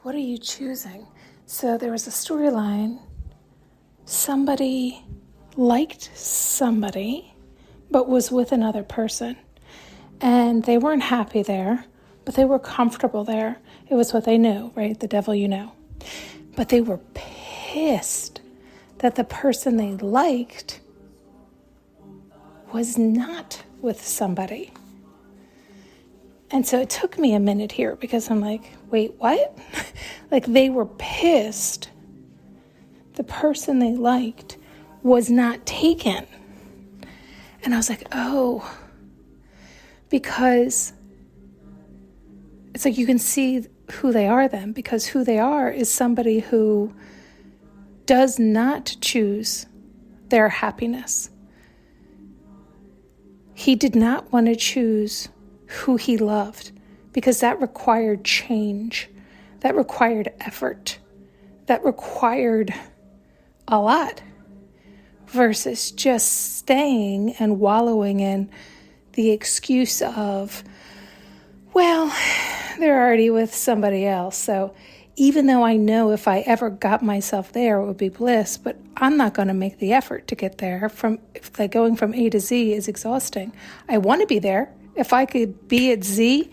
What are you choosing? So there was a storyline. Somebody liked somebody, but was with another person. And they weren't happy there, but they were comfortable there. It was what they knew, right? The devil you know. But they were pissed that the person they liked was not with somebody. And so it took me a minute here because I'm like, wait, what? Like they were pissed the person they liked was not taken. And I was like, oh, because it's like you can see who they are then, because who they are is somebody who does not choose their happiness. He did not want to choose who he loved because that required change, that required effort, that required a lot versus just staying and wallowing in the excuse of, well, they're already with somebody else. So even though I know if I ever got myself there, it would be bliss, but I'm not going to make the effort to get there. Going from A to Z is exhausting. I want to be there. If I could be at Z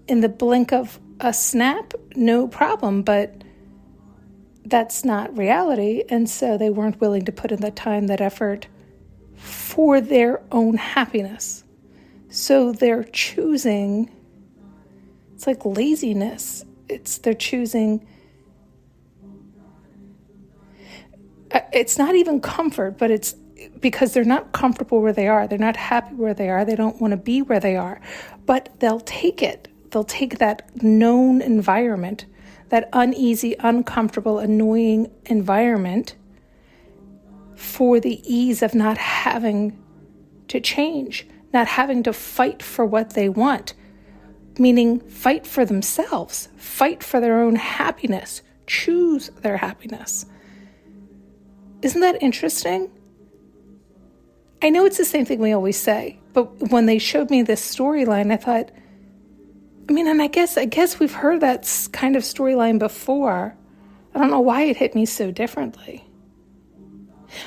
in the blink of a snap, no problem, but that's not reality. And so they weren't willing to put in the time, that effort for their own happiness. So they're choosing, it's like laziness. They're choosing, it's not even comfort, but it's because they're not comfortable where they are. They're not happy where they are. They don't want to be where they are, but they'll take it. They'll take that known environment, that uneasy, uncomfortable, annoying environment for the ease of not having to change, not having to fight for what they want, meaning fight for themselves, fight for their own happiness, choose their happiness. Isn't that interesting? I know it's the same thing we always say, but when they showed me this storyline, I thought, and I guess we've heard that kind of storyline before. I don't know why it hit me so differently.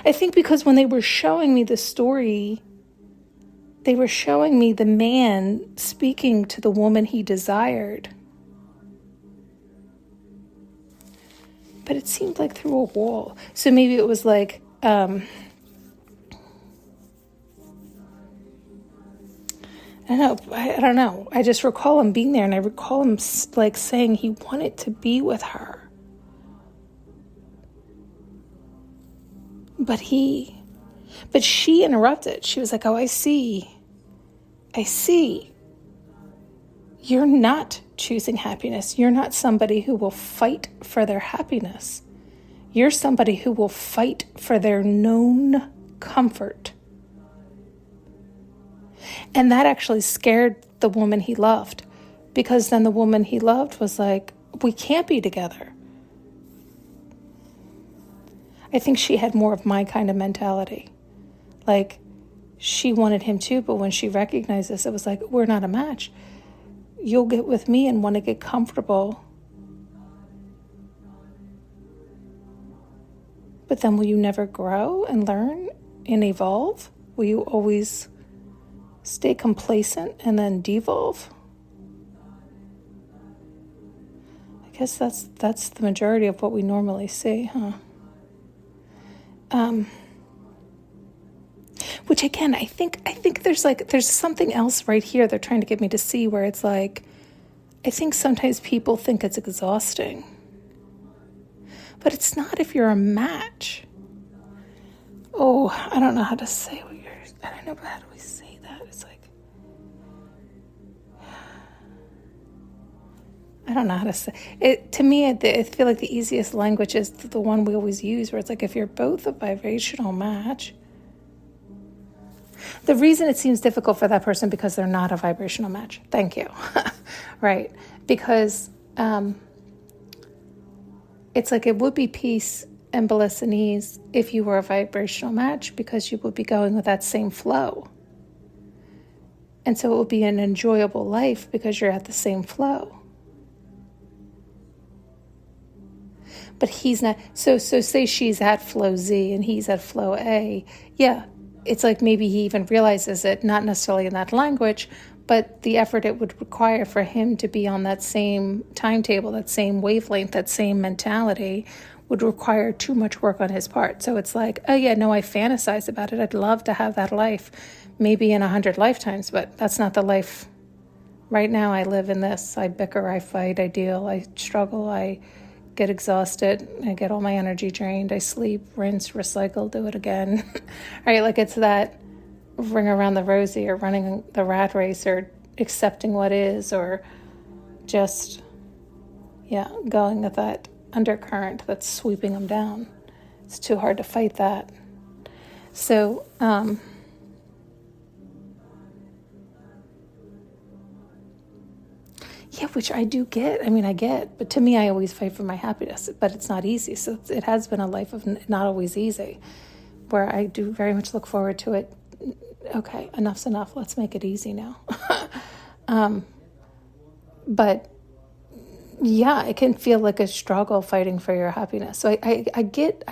I think because when they were showing me the story, they were showing me the man speaking to the woman he desired. But it seemed like through a wall. So maybe it was like, I don't know. I just recall him being there, and I recall him like saying he wanted to be with her. But she interrupted. She was like, oh, I see. You're not choosing happiness. You're not somebody who will fight for their happiness. You're somebody who will fight for their known comfort. And that actually scared the woman he loved, because then the woman he loved was like, we can't be together. I think she had more of my kind of mentality. Like, she wanted him too, but when she recognized this, it was like, we're not a match. You'll get with me and want to get comfortable. But then will you never grow and learn and evolve? Will you always stay complacent and then devolve? I guess that's the majority of what we normally see, huh? Which again, I think there's something else right here they're trying to get me to see, where it's like, I think sometimes people think it's exhausting. But it's not if you're a match. Oh, I don't know how to say what you're, I don't know, but how do we say that? It's like, I don't know how to say it. To me, I feel like the easiest language is the one we always use, where it's like, if you're both a vibrational match. The reason it seems difficult for that person, because they're not a vibrational match. Thank you. Right. Because it's like it would be peace and bliss and ease if you were a vibrational match, because you would be going with that same flow. And so it would be an enjoyable life because you're at the same flow. but he's not. So say she's at flow Z and he's at flow A. Yeah, it's like maybe he even realizes it, not necessarily in that language, but the effort it would require for him to be on that same timetable, that same wavelength, that same mentality would require too much work on his part. So it's like, oh yeah, no, I fantasize about it. I'd love to have that life, maybe in 100 lifetimes, but that's not the life. Right now I live in this. I bicker, I fight, I deal, I struggle, I get exhausted, I get all my energy drained, I sleep, rinse, recycle, do it again. Right, like it's that ring around the rosy or running the rat race or accepting what is or just, going with that undercurrent that's sweeping them down. It's too hard to fight that. So, which I do get. I mean, I get. But to me, I always fight for my happiness. But it's not easy. So it has been a life of not always easy, where I do very much look forward to it. Okay, enough's enough. Let's make it easy now. But yeah, it can feel like a struggle fighting for your happiness. So I get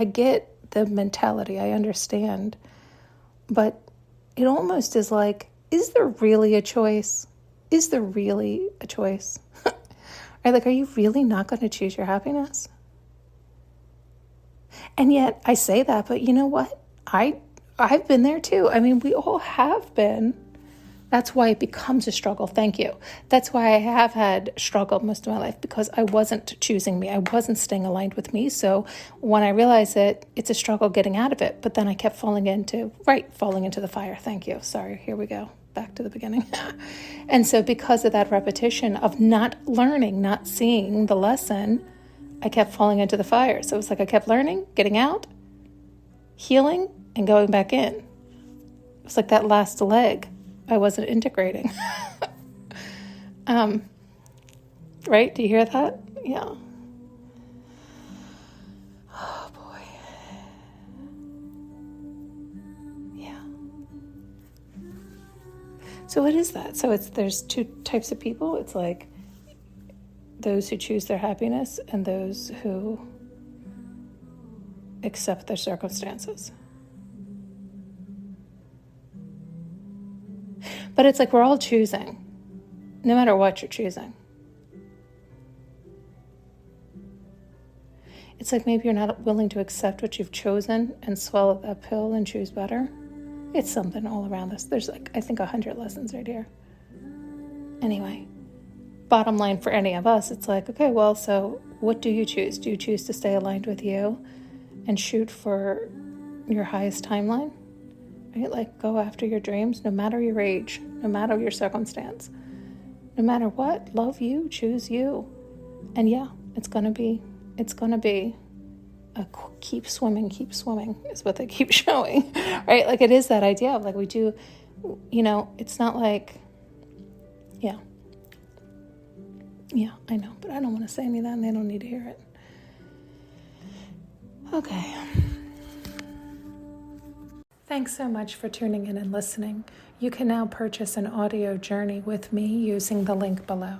the mentality. I understand. But it almost is like, is there really a choice? Is there really a choice? Right? Like, are you really not going to choose your happiness? And yet I say that, but you know what? I've been there too. I mean, we all have been. That's why it becomes a struggle. Thank you. That's why I have had struggle most of my life, because I wasn't choosing me. I wasn't staying aligned with me. So when I realized it, it's a struggle getting out of it. But then I kept falling into the fire. Thank you. Sorry. Here we go. Back to the beginning. And so because of that repetition of not learning, not seeing the lesson, I kept falling into the fire. So it was like I kept learning, getting out, healing, and going back in. It was like that last leg I wasn't integrating. Right? Do you hear that? Yeah. Oh, boy. Yeah. So what is that? So there's two types of people. It's like those who choose their happiness and those who accept their circumstances. But it's like we're all choosing, no matter what you're choosing. It's like maybe you're not willing to accept what you've chosen and swallow that pill and choose better. It's something all around this. There's like, I think 100 lessons right here. Anyway, bottom line for any of us, it's like, okay, well, so what do you choose? Do you choose to stay aligned with you and shoot for your highest timeline? Right? Like, go after your dreams, no matter your age, no matter your circumstance, no matter what. Love you, choose you, and it's gonna be a keep swimming is what they keep showing, right? Like it is that idea of like we do, it's not like, I know, but I don't want to say any of that, and they don't need to hear it. Okay. Thanks so much for tuning in and listening. You can now purchase an audio journey with me using the link below.